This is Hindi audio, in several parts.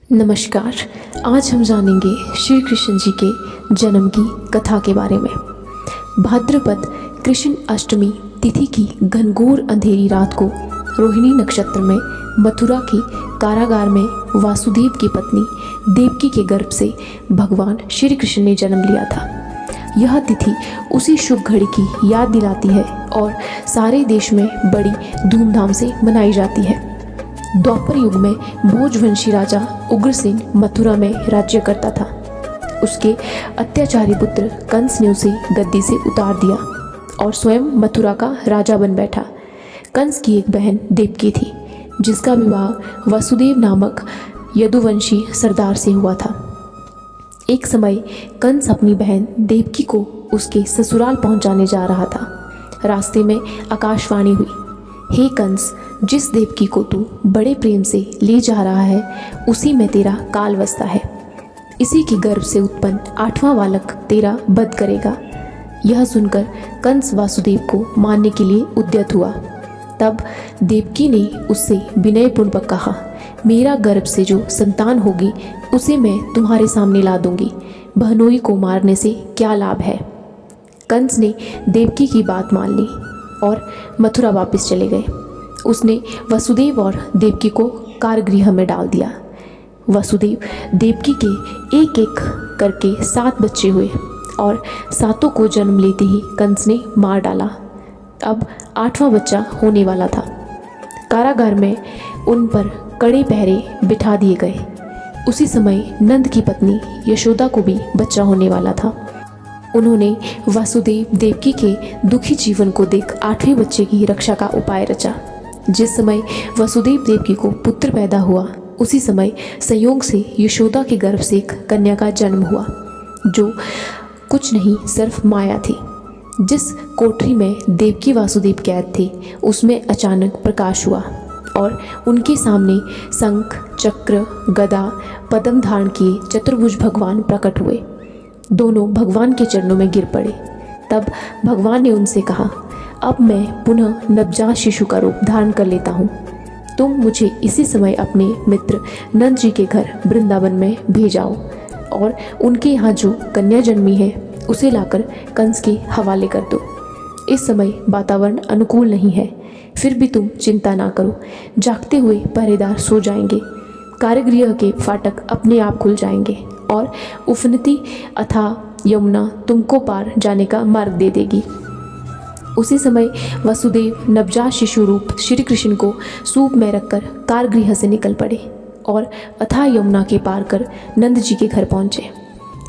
नमस्कार। आज हम जानेंगे श्री कृष्ण जी के जन्म की कथा के बारे में। भाद्रपद कृष्ण अष्टमी तिथि की घनघोर अंधेरी रात को रोहिणी नक्षत्र में मथुरा के कारागार में वासुदेव की पत्नी देवकी के गर्भ से भगवान श्री कृष्ण ने जन्म लिया था। यह तिथि उसी शुभ घड़ी की याद दिलाती है और सारे देश में बड़ी धूमधाम से मनाई जाती है। द्वापर युग में भोजवंशी राजा उग्रसेन मथुरा में राज्य करता था। उसके अत्याचारी पुत्र कंस ने उसे गद्दी से उतार दिया और स्वयं मथुरा का राजा बन बैठा। कंस की एक बहन देवकी थी, जिसका विवाह वसुदेव नामक यदुवंशी सरदार से हुआ था। एक समय कंस अपनी बहन देवकी को उसके ससुराल पहुंचाने जा रहा था। रास्ते में आकाशवाणी हुई, हे कंस, जिस देवकी को तू बड़े प्रेम से ले जा रहा है उसी में तेरा काल बसता है। इसी के गर्भ से उत्पन्न 8वां बालक तेरा वध करेगा। यह सुनकर कंस वासुदेव को मारने के लिए उद्यत हुआ। तब देवकी ने उससे विनयपूर्वक कहा, मेरा गर्भ से जो संतान होगी उसे मैं तुम्हारे सामने ला दूंगी। बहनोई को मारने से क्या लाभ है। कंस ने देवकी की बात मान ली और मथुरा वापस चले गए। उसने वसुदेव और देवकी को कारागृह में डाल दिया। वसुदेव देवकी के एक एक करके 7 बच्चे हुए और 7 को जन्म लेते ही कंस ने मार डाला। अब 8वां बच्चा होने वाला था। कारागार में उन पर कड़े पहरे बिठा दिए गए। उसी समय नंद की पत्नी यशोदा को भी बच्चा होने वाला था। उन्होंने वासुदेव देवकी के दुखी जीवन को देख 8वें बच्चे की रक्षा का उपाय रचा। जिस समय वसुदेव देवकी को पुत्र पैदा हुआ उसी समय संयोग से यशोदा के गर्भ से एक कन्या का जन्म हुआ, जो कुछ नहीं सिर्फ माया थी। जिस कोठरी में देवकी वासुदेव कैद थे उसमें अचानक प्रकाश हुआ और उनके सामने शंख, चक्र, गदा, पद्म धारण किए चतुर्भुज भगवान प्रकट हुए। दोनों भगवान के चरणों में गिर पड़े। तब भगवान ने उनसे कहा, अब मैं पुनः नवजात शिशु का रूप धारण कर लेता हूँ। तुम मुझे इसी समय अपने मित्र नंद जी के घर वृंदावन में भेजाओ और उनके यहाँ जो कन्या जन्मी है उसे लाकर कंस के हवाले कर दो। इस समय वातावरण अनुकूल नहीं है, फिर भी तुम चिंता ना करो। जागते हुए पहरेदार सो जाएंगे। कारागृह के फाटक अपने आप खुल जाएंगे और उफनती अथाह यमुना तुमको पार जाने का मार्ग दे देगी। उसी समय वसुदेव नवजात शिशु रूप श्री कृष्ण को सूप में रखकर कारागृह से निकल पड़े और अथाह यमुना के पार कर नंद जी के घर पहुँचे।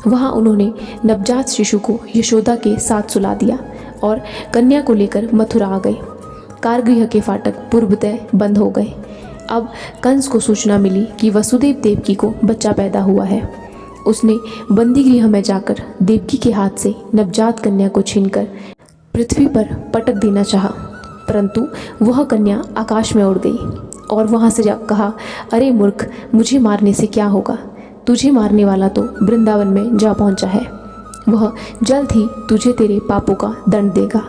वहाँ उन्होंने नवजात शिशु को यशोदा के साथ सुला दिया और कन्या को लेकर मथुरा आ गए। कारागृह के फाटक पूर्वतः बंद हो गए। अब कंस को सूचना मिली कि वसुदेव देवकी को बच्चा पैदा हुआ है। उसने बंदी गृह में जाकर देवकी के हाथ से नवजात कन्या को छीनकर पृथ्वी पर पटक देना चाहा, परंतु वह कन्या आकाश में उड़ गई और वहां से कहा, अरे मूर्ख, मुझे मारने से क्या होगा। तुझे मारने वाला तो वृंदावन में जा पहुंचा है। वह जल्द ही तुझे तेरे पापों का दंड देगा।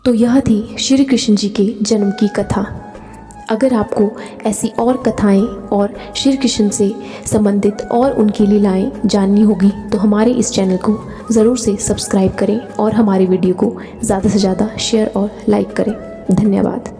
तो यह थी श्री कृष्ण जी के जन्म की कथा। अगर आपको ऐसी और कथाएं और श्री कृष्ण से संबंधित और उनकी लीलाएं जाननी होगी तो हमारे इस चैनल को ज़रूर से सब्सक्राइब करें और हमारे वीडियो को ज़्यादा से ज़्यादा शेयर और लाइक करें। धन्यवाद।